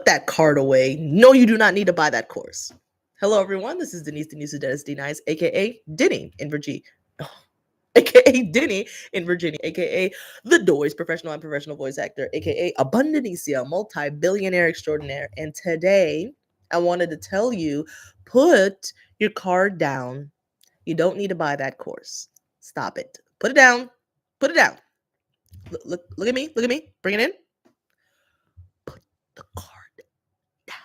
that card away. No, you do not need to buy that course. Hello, everyone. This is Denise D-Nice, aka Denny in Virginia. AKA Denny in Virginia, aka the Doy's professional and professional voice actor, aka Abundanicia, multi-billionaire extraordinaire. And today, I wanted to tell you, put your card down. You don't need to buy that course. Stop it. Put it down. Put it down. Look at me. Look at me. Bring it in. Put the card down.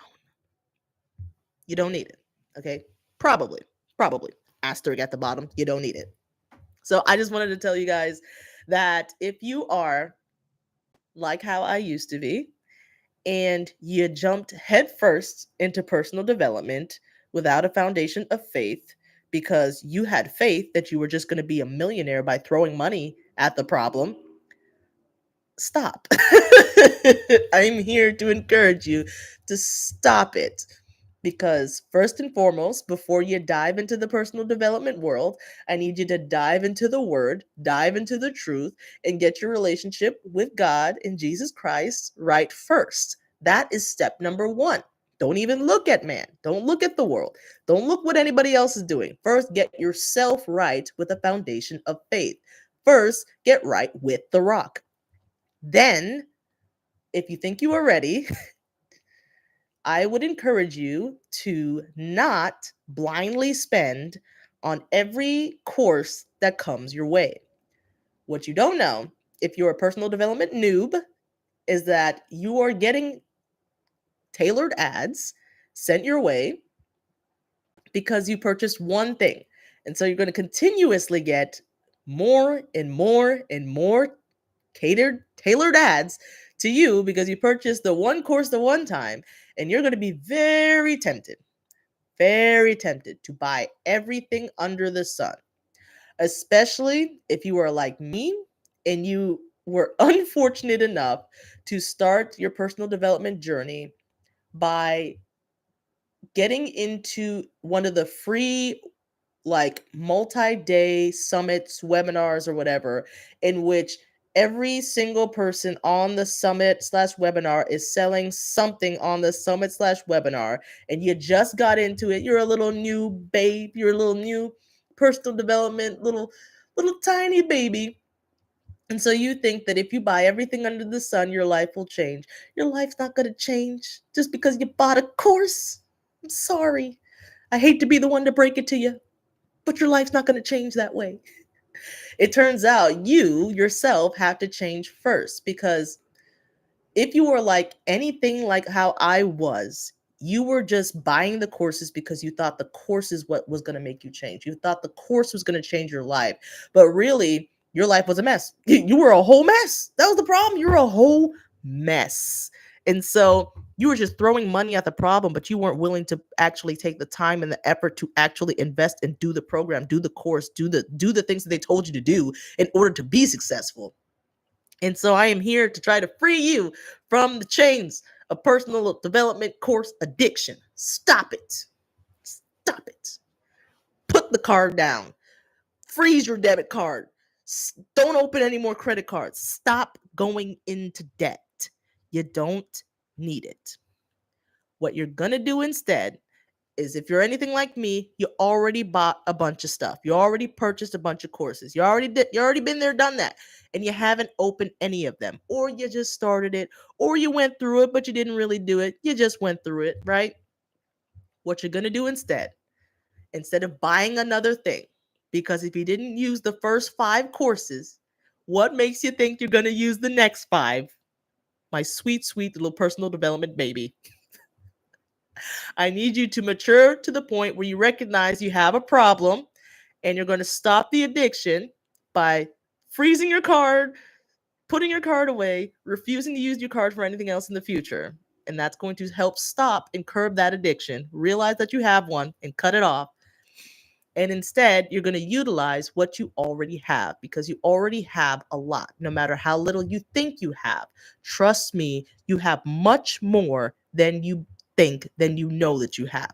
You don't need it. Okay? Probably. Asterisk at the bottom. You don't need it. So I just wanted to tell you guys that if you are like how I used to be and you jumped headfirst into personal development without a foundation of faith because you had faith that you were just going to be a millionaire by throwing money at the problem, stop. I'm here to encourage you to stop it. Because first and foremost, before you dive into the personal development world, I need you to dive into the word, dive into the truth, and get your relationship with God and Jesus Christ right first. That is step number one. Don't even look at man. Don't look at the world. Don't look what anybody else is doing. First, get yourself right with a foundation of faith. First, get right with the rock. Then, if you think you are ready, I would encourage you to not blindly spend on every course that comes your way. What you don't know, if you're a personal development noob, is that you are getting tailored ads sent your way because you purchased one thing. And so you're going to continuously get more and more and more tailored ads to you because you purchased the one course the one time, and you're going to be very tempted to buy everything under the sun, especially if you are like me and you were unfortunate enough to start your personal development journey by getting into one of the free like multi-day summits, webinars, or whatever, in which every single person on the summit slash webinar is selling something on the summit slash webinar, and you just got into it. You're a little new babe. You're a little new personal development, little tiny baby. And so you think that if you buy everything under the sun, your life will change. Your life's not going to change just because you bought a course. I'm sorry. I hate to be the one to break it to you, but your life's not going to change that way. It turns out you yourself have to change first, because if you were like anything like how I was, you were just buying the courses because you thought the course is what was going to make you change. You thought the course was going to change your life, but really your life was a mess. You were a whole mess. That was the problem. You were a whole mess. And so you were just throwing money at the problem, but you weren't willing to actually take the time and the effort to actually invest and do the program, do the course, do the things that they told you to do in order to be successful. And so I am here to try to free you from the chains of personal development course addiction. Stop it. Stop it. Put the card down. Freeze your debit card. Don't open any more credit cards. Stop going into debt. You don't need it. What you're going to do instead is, if you're anything like me, you already bought a bunch of stuff. You already purchased a bunch of courses. You already been there, done that, and you haven't opened any of them, or you just started it, or you went through it, but you didn't really do it. You just went through it, right? What you're going to do instead of buying another thing, because if you didn't use the first 5 courses, what makes you think you're going to use the next 5? My sweet, sweet little personal development baby. I need you to mature to the point where you recognize you have a problem, and you're going to stop the addiction by freezing your card, putting your card away, refusing to use your card for anything else in the future. And that's going to help stop and curb that addiction. Realize that you have one and cut it off. And instead, you're going to utilize what you already have, because you already have a lot, no matter how little you think you have. Trust me, you have much more than you think, than you know that you have.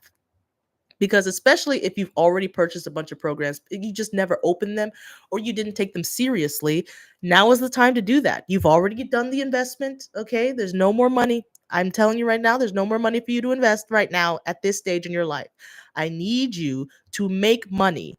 Because especially if you've already purchased a bunch of programs, you just never opened them, or you didn't take them seriously, now is the time to do that. You've already done the investment, okay? There's no more money I'm telling you right now, there's no more money for you to invest right now at this stage in your life. I need you to make money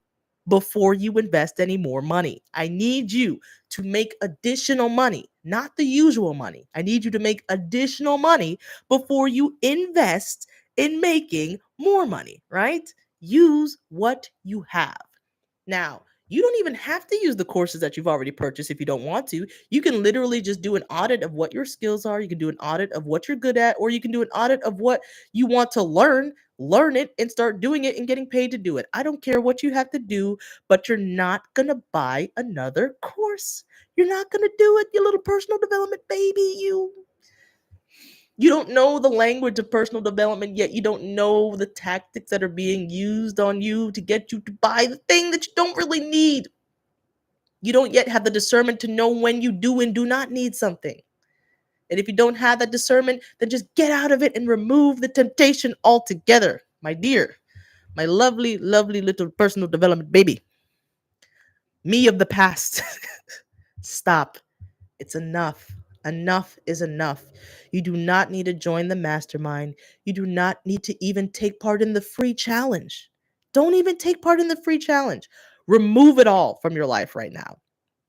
before you invest any more money. I need you to make additional money, not the usual money. I need you to make additional money before you invest in making more money, right? Use what you have. Now, you don't even have to use the courses that you've already purchased if you don't want to. You can literally just do an audit of what your skills are. You can do an audit of what you're good at, or you can do an audit of what you want to learn it, and start doing it and getting paid to do it. I don't care what you have to do, but you're not going to buy another course. You're not going to do it, you little personal development baby. You don't know the language of personal development yet. You don't know the tactics that are being used on you to get you to buy the thing that you don't really need. You don't yet have the discernment to know when you do and do not need something. And if you don't have that discernment, then just get out of it and remove the temptation altogether. My dear, my lovely, lovely little personal development baby, me of the past, stop. It's enough. Enough is enough. You do not need to join the mastermind. You do not need to even take part in the free challenge. Don't even take part in the free challenge. Remove it all from your life right now.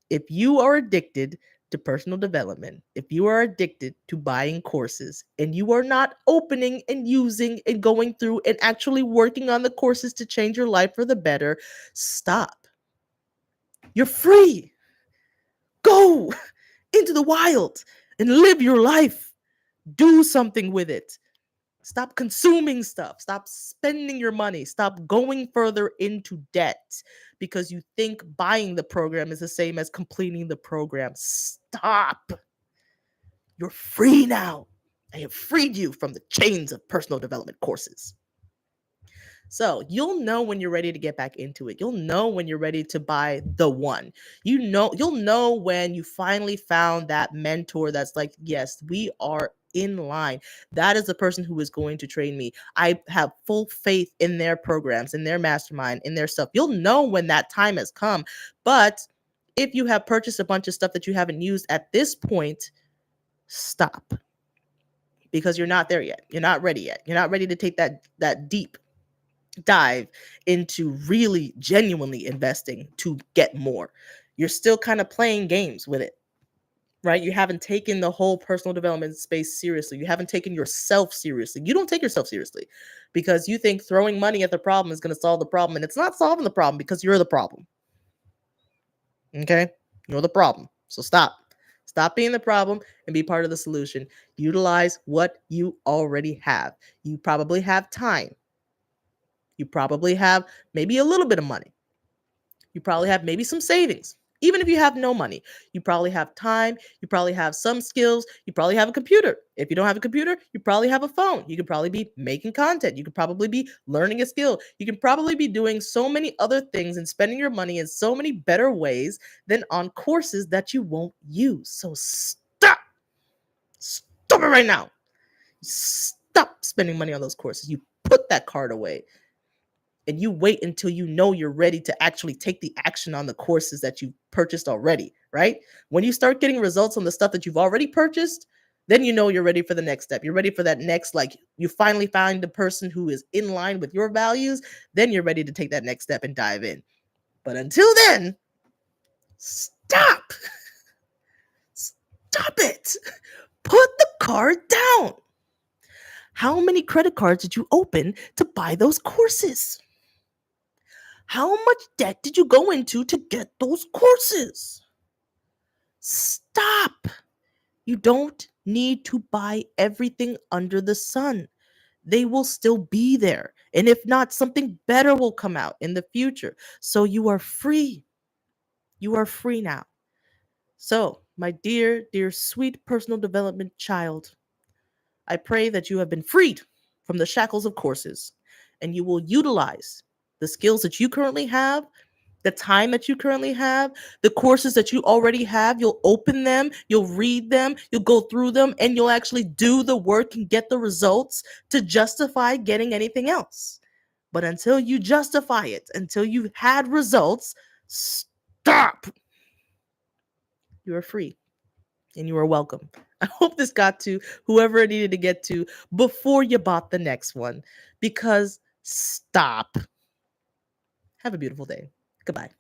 If you are addicted to personal development, if you are addicted to buying courses, and you are not opening and using and going through and actually working on the courses to change your life for the better, stop. You're free. Go into the wild and live your life. Do something with it. Stop consuming stuff. Stop spending your money. Stop going further into debt because you think buying the program is the same as completing the program. Stop. You're free now. I have freed you from the chains of personal development courses. So you'll know when you're ready to get back into it. You'll know when you're ready to buy the one. You'll know when you finally found that mentor that's like, yes, we are in line. That is the person who is going to train me. I have full faith in their programs, in their mastermind, in their stuff. You'll know when that time has come. But if you have purchased a bunch of stuff that you haven't used at this point, stop. Because you're not there yet. You're not ready yet. You're not ready to take that deep dive into really genuinely investing to get more. You're still kind of playing games with it, right? You haven't taken the whole personal development space seriously. You haven't taken yourself seriously. You don't take yourself seriously because you think throwing money at the problem is going to solve the problem, and it's not solving the problem because you're the problem. Okay? You're the problem. So stop. Stop being the problem and be part of the solution. Utilize what you already have. You probably have time. You probably have maybe a little bit of money. You probably have maybe some savings. Even if you have no money, you probably have time. You probably have some skills. You probably have a computer. If you don't have a computer, you probably have a phone. You could probably be making content. You could probably be learning a skill. You can probably be doing so many other things and spending your money in so many better ways than on courses that you won't use. So stop. Stop it right now. Stop spending money on those courses. You put that card away. And you wait until you know you're ready to actually take the action on the courses that you purchased already, right? When you start getting results on the stuff that you've already purchased, then you know you're ready for the next step. You're ready for that next, like you finally find the person who is in line with your values, then you're ready to take that next step and dive in. But until then, stop. Stop it. Put the card down. How many credit cards did you open to buy those courses? How much debt did you go into to get those courses? Stop. You don't need to buy everything under the sun. They will still be there. And if not, something better will come out in the future. So you are free. You are free now. So, my dear, dear, sweet personal development child, I pray that you have been freed from the shackles of courses and you will utilize the skills that you currently have, the time that you currently have, the courses that you already have. You'll open them, you'll read them, you'll go through them, and you'll actually do the work and get the results to justify getting anything else. But until you justify it, until you've had results, stop. You are free and you are welcome. I hope this got to whoever it needed to get to before you bought the next one, because stop. Have a beautiful day. Goodbye.